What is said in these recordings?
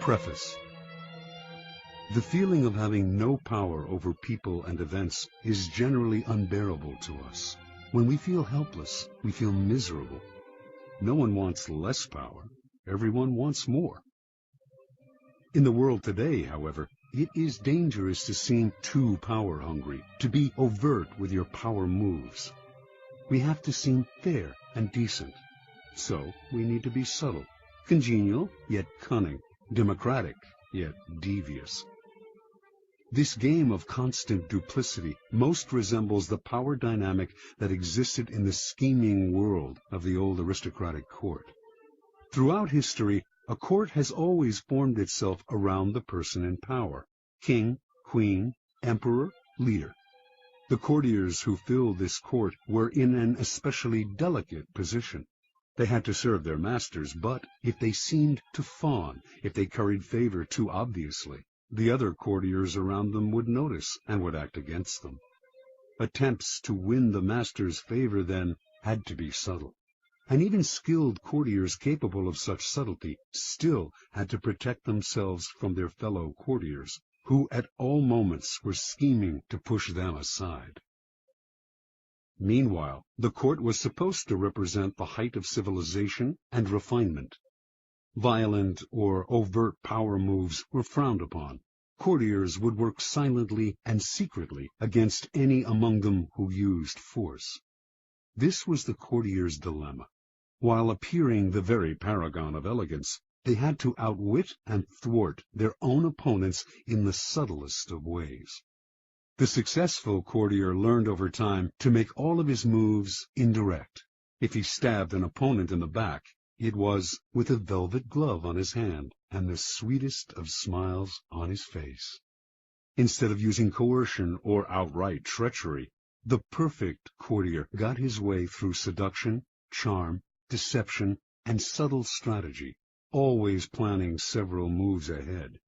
Preface. The feeling of having no power over people and events is generally unbearable to us. When we feel helpless, we feel miserable. No one wants less power. Everyone wants more. In the world today, however, it is dangerous to seem too power-hungry, to be overt with your power moves. We have to seem fair and decent. So we need to be subtle, congenial, yet cunning, democratic, yet devious. This game of constant duplicity most resembles the power dynamic that existed in the scheming world of the old aristocratic court. Throughout history, a court has always formed itself around the person in power: king, queen, emperor, leader. The courtiers who filled this court were in an especially delicate position. They had to serve their masters, but if they seemed to fawn, if they curried favor too obviously, the other courtiers around them would notice and would act against them. Attempts to win the master's favor, then, had to be subtle. And even skilled courtiers capable of such subtlety still had to protect themselves from their fellow courtiers, who at all moments were scheming to push them aside. Meanwhile, the court was supposed to represent the height of civilization and refinement. Violent or overt power moves were frowned upon. Courtiers would work silently and secretly against any among them who used force. This was the courtier's dilemma. While appearing the very paragon of elegance, they had to outwit and thwart their own opponents in the subtlest of ways. The successful courtier learned over time to make all of his moves indirect. If he stabbed an opponent in the back, it was with a velvet glove on his hand and the sweetest of smiles on his face. Instead of using coercion or outright treachery, the perfect courtier got his way through seduction, charm, deception, and subtle strategy, always planning several moves ahead.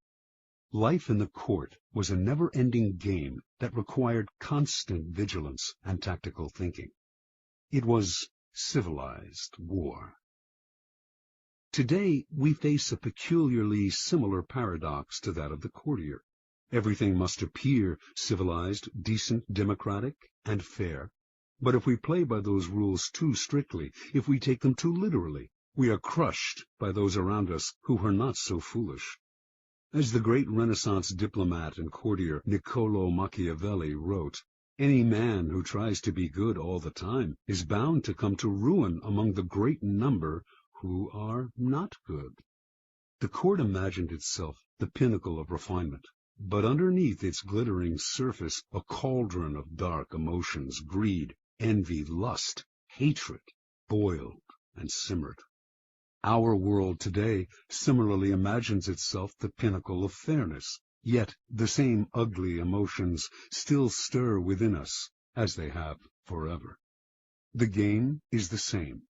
Life in the court was a never-ending game that required constant vigilance and tactical thinking. It was civilized war. Today, we face a peculiarly similar paradox to that of the courtier. Everything must appear civilized, decent, democratic, and fair. But if we play by those rules too strictly, if we take them too literally, we are crushed by those around us who are not so foolish. As the great Renaissance diplomat and courtier Niccolo Machiavelli wrote, "Any man who tries to be good all the time is bound to come to ruin among the great number who are not good." The court imagined itself the pinnacle of refinement, but underneath its glittering surface a cauldron of dark emotions, greed, envy, lust, hatred, boiled and simmered. Our world today similarly imagines itself the pinnacle of fairness, yet the same ugly emotions still stir within us, as they have forever. The game is the same.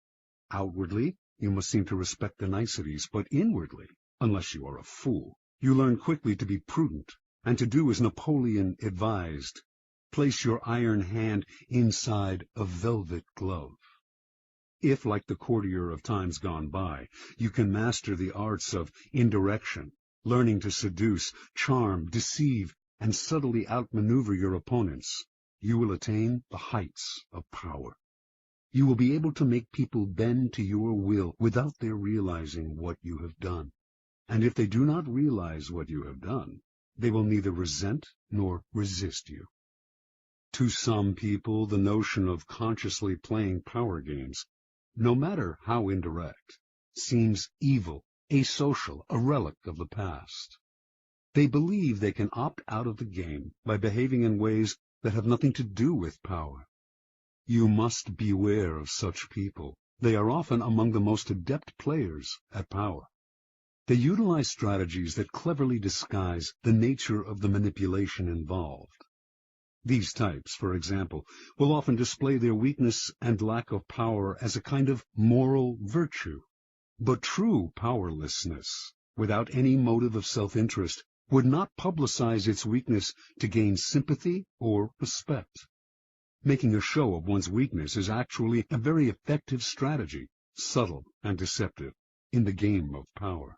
Outwardly, you must seem to respect the niceties, but inwardly, unless you are a fool, you learn quickly to be prudent, and to do as Napoleon advised: place your iron hand inside a velvet glove. If, like the courtier of times gone by, you can master the arts of indirection, learning to seduce, charm, deceive, and subtly outmaneuver your opponents, you will attain the heights of power. You will be able to make people bend to your will without their realizing what you have done. And if they do not realize what you have done, they will neither resent nor resist you. To some people, the notion of consciously playing power games, no matter how indirect, seems evil, asocial, a relic of the past. They believe they can opt out of the game by behaving in ways that have nothing to do with power. You must beware of such people. They are often among the most adept players at power. They utilize strategies that cleverly disguise the nature of the manipulation involved. These types, for example, will often display their weakness and lack of power as a kind of moral virtue. But true powerlessness, without any motive of self-interest, would not publicize its weakness to gain sympathy or respect. Making a show of one's weakness is actually a very effective strategy, subtle and deceptive, in the game of power.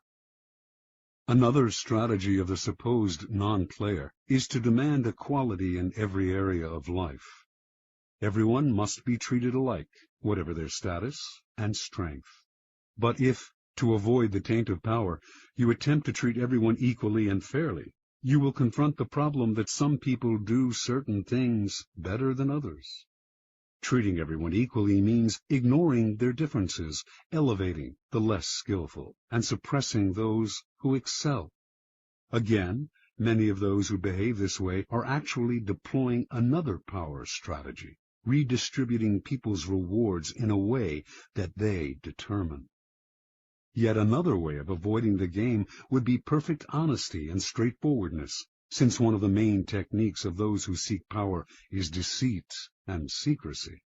Another strategy of the supposed non-player is to demand equality in every area of life. Everyone must be treated alike, whatever their status and strength. But if, to avoid the taint of power, you attempt to treat everyone equally and fairly, you will confront the problem that some people do certain things better than others. Treating everyone equally means ignoring their differences, elevating the less skillful, and suppressing those who excel. Again, many of those who behave this way are actually deploying another power strategy, redistributing people's rewards in a way that they determine. Yet another way of avoiding the game would be perfect honesty and straightforwardness, since one of the main techniques of those who seek power is deceit and secrecy.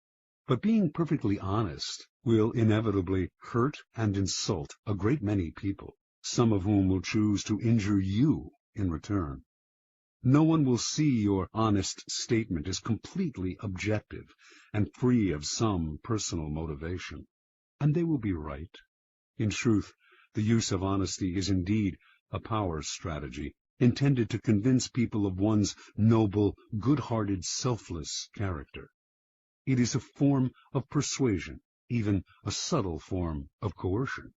But being perfectly honest will inevitably hurt and insult a great many people, some of whom will choose to injure you in return. No one will see your honest statement as completely objective and free of some personal motivation, and they will be right. In truth, the use of honesty is indeed a power strategy, intended to convince people of one's noble, good-hearted, selfless character. It is a form of persuasion, even a subtle form of coercion.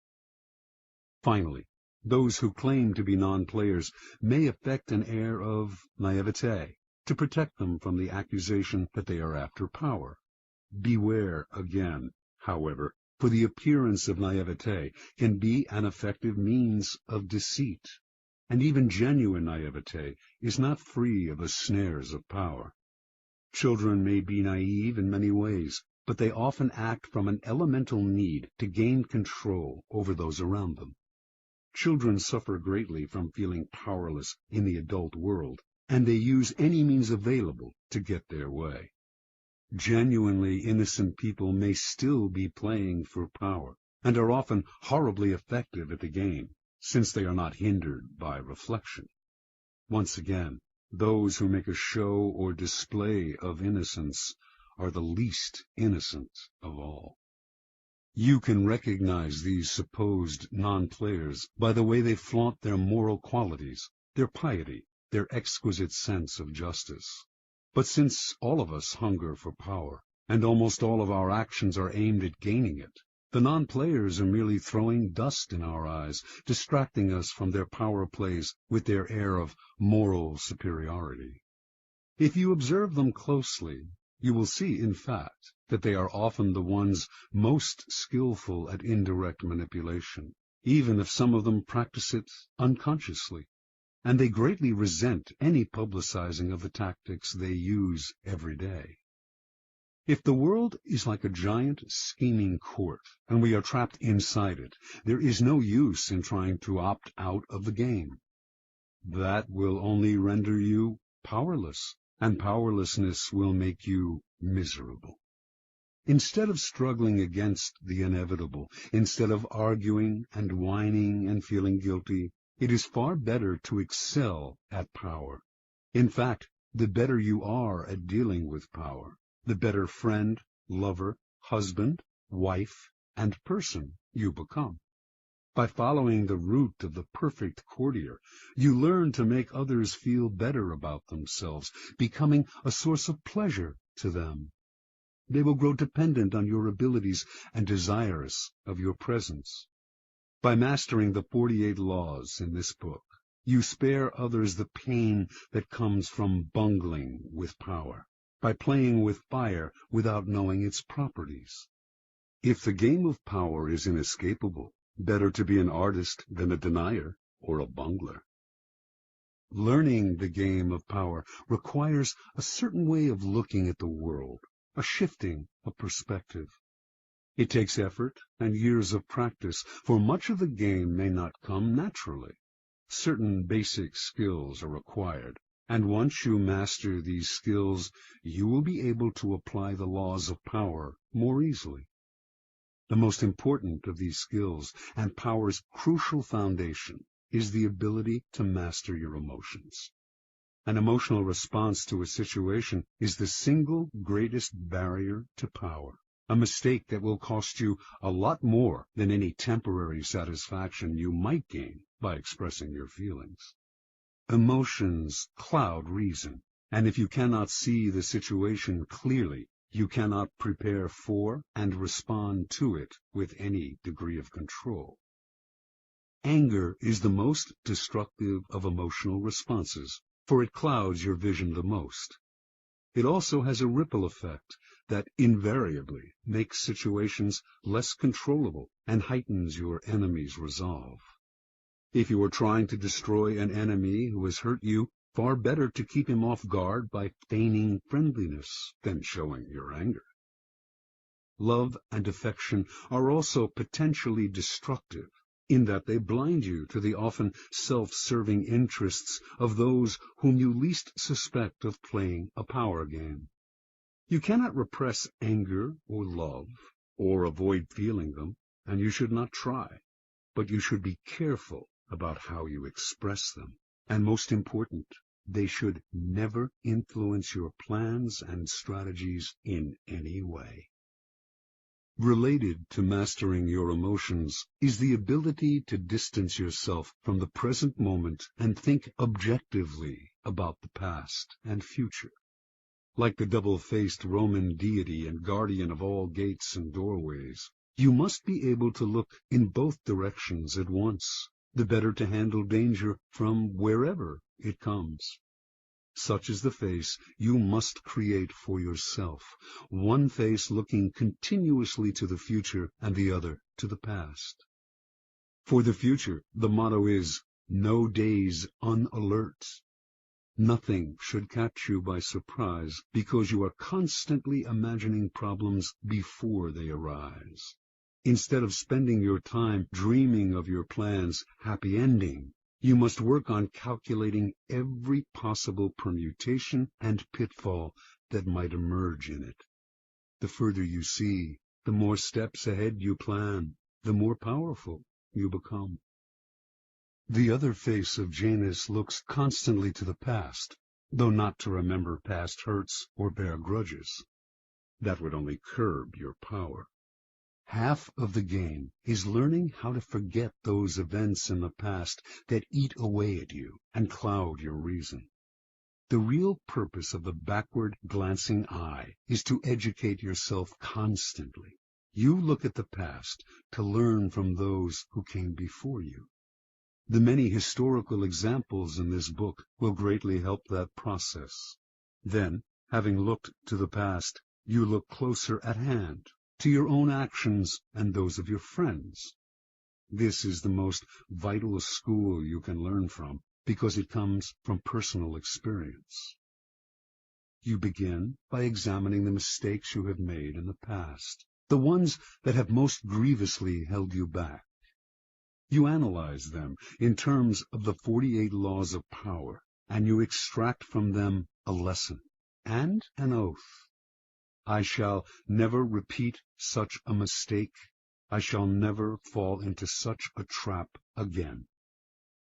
Finally, those who claim to be non-players may affect an air of naivete to protect them from the accusation that they are after power. Beware again, however, for the appearance of naivete can be an effective means of deceit, and even genuine naivete is not free of the snares of power. Children may be naive in many ways, but they often act from an elemental need to gain control over those around them. Children suffer greatly from feeling powerless in the adult world, and they use any means available to get their way. Genuinely innocent people may still be playing for power, and are often horribly effective at the game, since they are not hindered by reflection. Once again, those who make a show or display of innocence are the least innocent of all. You can recognize these supposed non-players by the way they flaunt their moral qualities, their piety, their exquisite sense of justice. But since all of us hunger for power, and almost all of our actions are aimed at gaining it, the non-players are merely throwing dust in our eyes, distracting us from their power plays with their air of moral superiority. If you observe them closely, you will see, in fact, that they are often the ones most skillful at indirect manipulation, even if some of them practice it unconsciously. And they greatly resent any publicizing of the tactics they use every day. If the world is like a giant scheming court, and we are trapped inside it, there is no use in trying to opt out of the game. That will only render you powerless, and powerlessness will make you miserable. Instead of struggling against the inevitable, instead of arguing and whining and feeling guilty, it is far better to excel at power. In fact, the better you are at dealing with power, the better friend, lover, husband, wife, and person you become. By following the route of the perfect courtier, you learn to make others feel better about themselves, becoming a source of pleasure to them. They will grow dependent on your abilities and desirous of your presence. By mastering the 48 laws in this book, you spare others the pain that comes from bungling with power, by playing with fire without knowing its properties. If the game of power is inescapable, better to be an artist than a denier or a bungler. Learning the game of power requires a certain way of looking at the world, a shifting of perspective. It takes effort and years of practice, for much of the game may not come naturally. Certain basic skills are required, and once you master these skills, you will be able to apply the laws of power more easily. The most important of these skills, and power's crucial foundation, is the ability to master your emotions. An emotional response to a situation is the single greatest barrier to power. A mistake that will cost you a lot more than any temporary satisfaction you might gain by expressing your feelings. Emotions cloud reason, and if you cannot see the situation clearly, you cannot prepare for and respond to it with any degree of control. Anger is the most destructive of emotional responses, for it clouds your vision the most. It also has a ripple effect that invariably makes situations less controllable and heightens your enemy's resolve. If you are trying to destroy an enemy who has hurt you, far better to keep him off guard by feigning friendliness than showing your anger. Love and affection are also potentially destructive, in that they blind you to the often self-serving interests of those whom you least suspect of playing a power game. You cannot repress anger or love, or avoid feeling them, and you should not try, but you should be careful about how you express them, and most important, they should never influence your plans and strategies in any way. Related to mastering your emotions is the ability to distance yourself from the present moment and think objectively about the past and future. Like the double-faced Roman deity and guardian of all gates and doorways, you must be able to look in both directions at once, the better to handle danger from wherever it comes. Such is the face you must create for yourself, one face looking continuously to the future and the other to the past. For the future, the motto is, no days unalert. Nothing should catch you by surprise, because you are constantly imagining problems before they arise. Instead of spending your time dreaming of your plan's happy ending, you must work on calculating every possible permutation and pitfall that might emerge in it. The further you see, the more steps ahead you plan, the more powerful you become. The other face of Janus looks constantly to the past, though not to remember past hurts or bear grudges. That would only curb your power. Half of the game is learning how to forget those events in the past that eat away at you and cloud your reason. The real purpose of the backward-glancing eye is to educate yourself constantly. You look at the past to learn from those who came before you. The many historical examples in this book will greatly help that process. Then, having looked to the past, you look closer at hand, to your own actions and those of your friends. This is the most vital school you can learn from, because it comes from personal experience. You begin by examining the mistakes you have made in the past, the ones that have most grievously held you back. You analyze them in terms of the 48 laws of power, and you extract from them a lesson and an oath. I shall never repeat such a mistake. I shall never fall into such a trap again.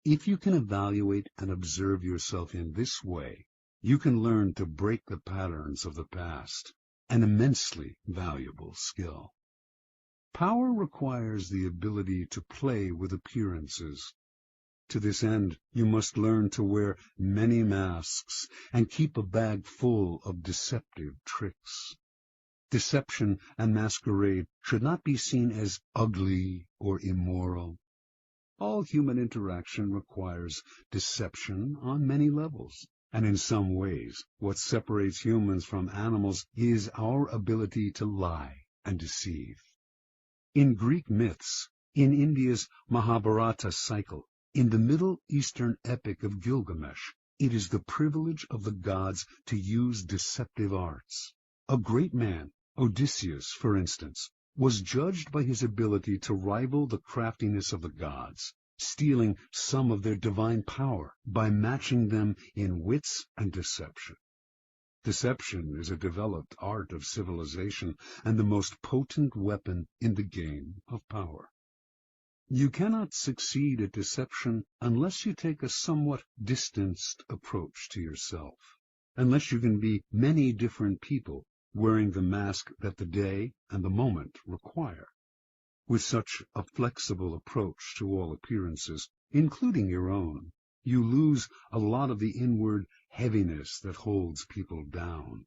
If you can evaluate and observe yourself in this way, you can learn to break the patterns of the past, an immensely valuable skill. Power requires the ability to play with appearances. To this end, you must learn to wear many masks and keep a bag full of deceptive tricks. Deception and masquerade should not be seen as ugly or immoral. All human interaction requires deception on many levels, and in some ways, what separates humans from animals is our ability to lie and deceive. In Greek myths, in India's Mahabharata cycle, in the Middle Eastern epic of Gilgamesh, it is the privilege of the gods to use deceptive arts. A great man, Odysseus, for instance, was judged by his ability to rival the craftiness of the gods, stealing some of their divine power by matching them in wits and deception. Deception is a developed art of civilization and the most potent weapon in the game of power. You cannot succeed at deception unless you take a somewhat distanced approach to yourself, unless you can be many different people wearing the mask that the day and the moment require. With such a flexible approach to all appearances, including your own. You lose a lot of the inward heaviness that holds people down.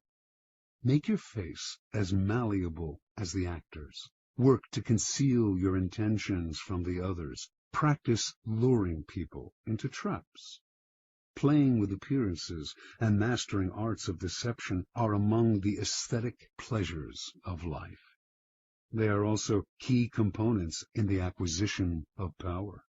Make your face as malleable as the actors. Work to conceal your intentions from the others. Practice luring people into traps. Playing with appearances and mastering arts of deception are among the aesthetic pleasures of life. They are also key components in the acquisition of power.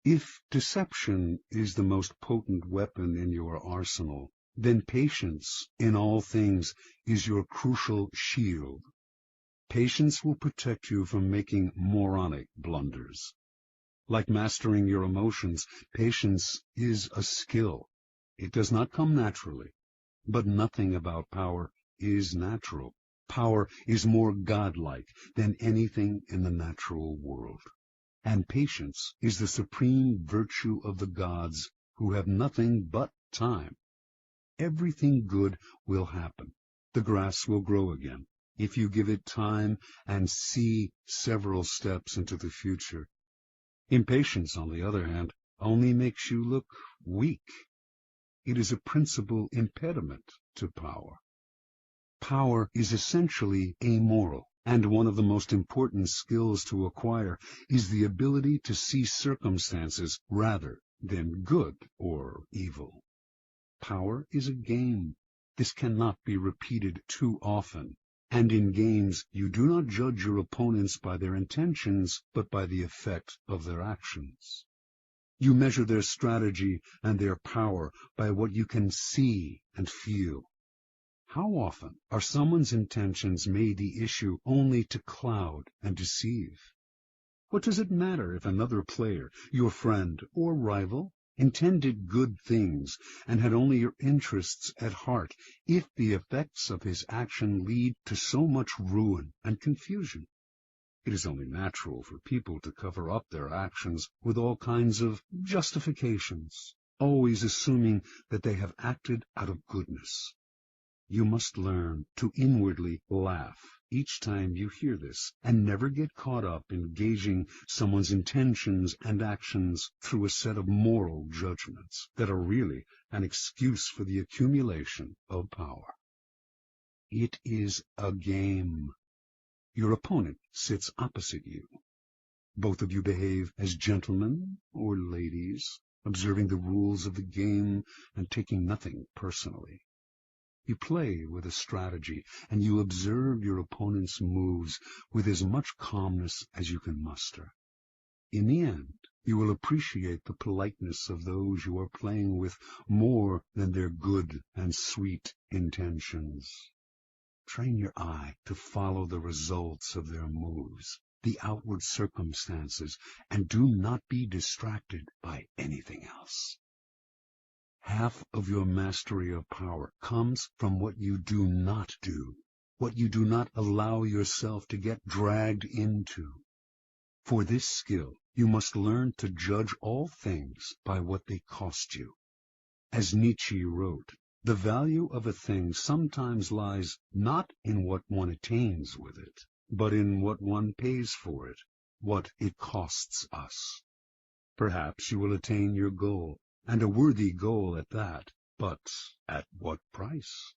If deception is the most potent weapon in your arsenal, then patience in all things is your crucial shield. Patience will protect you from making moronic blunders. Like mastering your emotions, patience is a skill. It does not come naturally, but nothing about power is natural. Power is more godlike than anything in the natural world. And patience is the supreme virtue of the gods, who have nothing but time. Everything good will happen. The grass will grow again, if you give it time and see several steps into the future. Impatience, on the other hand, only makes you look weak. It is a principal impediment to power. Power is essentially amoral, and one of the most important skills to acquire is the ability to see circumstances rather than good or evil. Power is a game. This cannot be repeated too often. And in games, you do not judge your opponents by their intentions, but by the effect of their actions. You measure their strategy and their power by what you can see and feel. How often are someone's intentions made the issue only to cloud and deceive? What does it matter if another player, your friend or rival, intended good things and had only your interests at heart, if the effects of his action lead to so much ruin and confusion? It is only natural for people to cover up their actions with all kinds of justifications, always assuming that they have acted out of goodness. You must learn to inwardly laugh each time you hear this, and never get caught up in gauging someone's intentions and actions through a set of moral judgments that are really an excuse for the accumulation of power. It is a game. Your opponent sits opposite you. Both of you behave as gentlemen or ladies, observing the rules of the game and taking nothing personally. You play with a strategy, and you observe your opponent's moves with as much calmness as you can muster. In the end, you will appreciate the politeness of those you are playing with more than their good and sweet intentions. Train your eye to follow the results of their moves, the outward circumstances, and do not be distracted by anything else. Half of your mastery of power comes from what you do not do, what you do not allow yourself to get dragged into. For this skill, you must learn to judge all things by what they cost you. As Nietzsche wrote, the value of a thing sometimes lies not in what one attains with it, but in what one pays for it, what it costs us. Perhaps you will attain your goal, and a worthy goal at that, but at what price?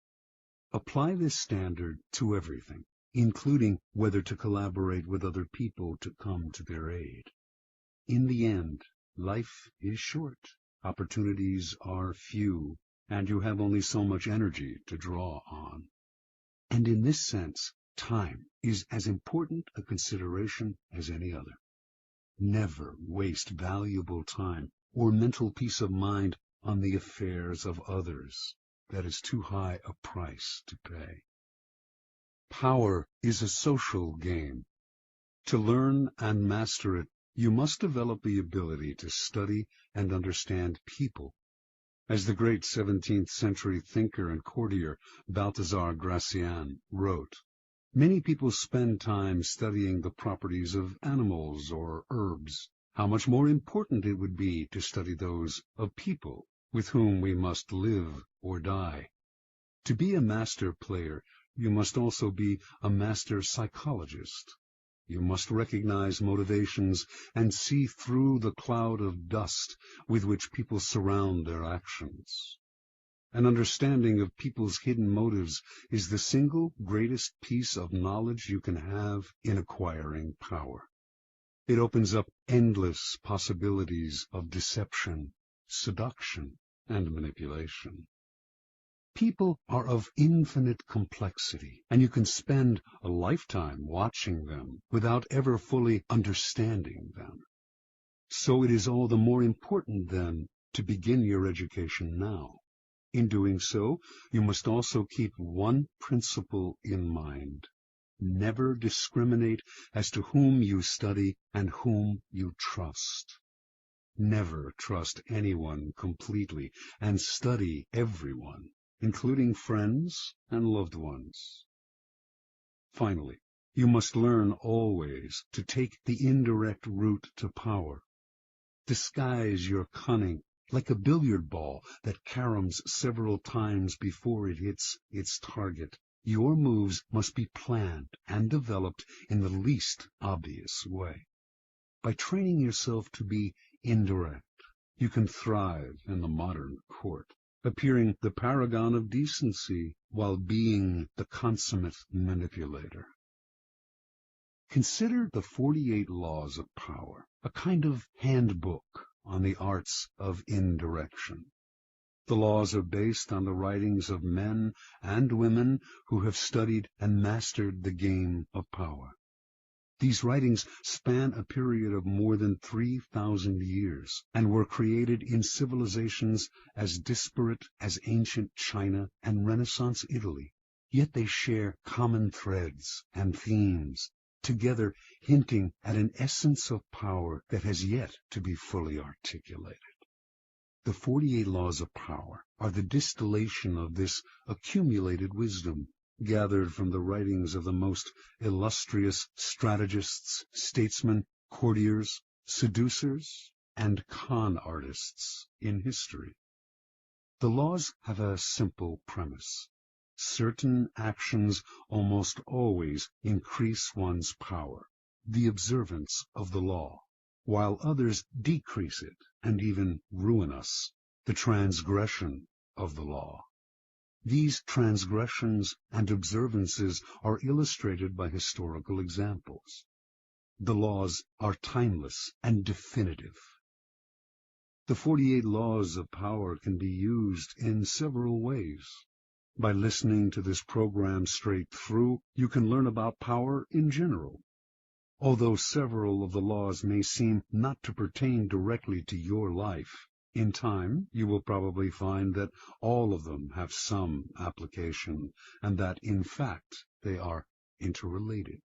Apply this standard to everything, including whether to collaborate with other people to come to their aid. In the end, life is short, opportunities are few, and you have only so much energy to draw on. And in this sense, time is as important a consideration as any other. Never waste valuable time or mental peace of mind on the affairs of others. That is too high a price to pay. Power is a social game. To learn and master it, you must develop the ability to study and understand people. As the great 17th century thinker and courtier Balthazar Gracian wrote, many people spend time studying the properties of animals or herbs. How much more important it would be to study those of people with whom we must live or die. To be a master player, you must also be a master psychologist. You must recognize motivations and see through the cloud of dust with which people surround their actions. An understanding of people's hidden motives is the single greatest piece of knowledge you can have in acquiring power. It opens up endless possibilities of deception, seduction, and manipulation. People are of infinite complexity, and you can spend a lifetime watching them without ever fully understanding them. So it is all the more important, then, to begin your education now. In doing so, you must also keep one principle in mind. Never discriminate as to whom you study and whom you trust. Never trust anyone completely, and study everyone, including friends and loved ones. Finally, you must learn always to take the indirect route to power. Disguise your cunning like a billiard ball that caroms several times before it hits its target. Your moves must be planned and developed in the least obvious way. By training yourself to be indirect, you can thrive in the modern court, appearing the paragon of decency while being the consummate manipulator. Consider the 48 Laws of Power, a kind of handbook on the arts of indirection. The laws are based on the writings of men and women who have studied and mastered the game of power. These writings span a period of more than 3,000 years and were created in civilizations as disparate as ancient China and Renaissance Italy. Yet they share common threads and themes, together hinting at an essence of power that has yet to be fully articulated. The 48 Laws of Power are the distillation of this accumulated wisdom, gathered from the writings of the most illustrious strategists, statesmen, courtiers, seducers, and con artists in history. The laws have a simple premise. Certain actions almost always increase one's power, the observance of the law, while others decrease it and even ruin us, the transgression of the law. These transgressions and observances are illustrated by historical examples. The laws are timeless and definitive. The 48 Laws of Power can be used in several ways. By listening to this program straight through, you can learn about power in general. Although several of the laws may seem not to pertain directly to your life, in time you will probably find that all of them have some application, and that, in fact, they are interrelated.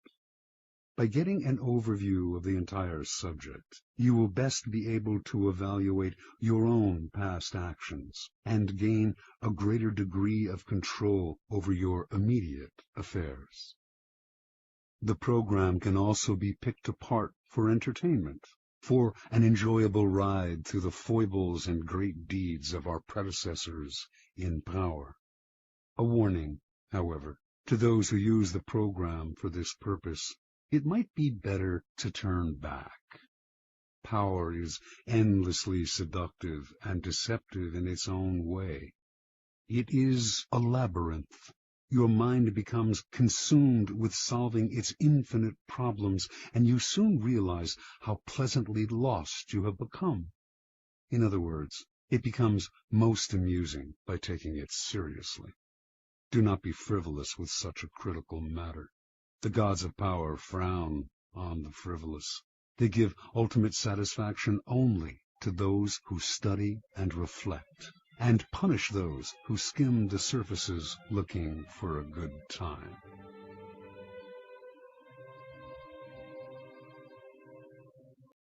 By getting an overview of the entire subject, you will best be able to evaluate your own past actions and gain a greater degree of control over your immediate affairs. The program can also be picked apart for entertainment, for an enjoyable ride through the foibles and great deeds of our predecessors in power. A warning, however, to those who use the program for this purpose: it might be better to turn back. Power is endlessly seductive and deceptive in its own way. It is a labyrinth. Your mind becomes consumed with solving its infinite problems, and you soon realize how pleasantly lost you have become. In other words, it becomes most amusing by taking it seriously. Do not be frivolous with such a critical matter. The gods of power frown on the frivolous. They give ultimate satisfaction only to those who study and reflect, and punish those who skim the surfaces looking for a good time.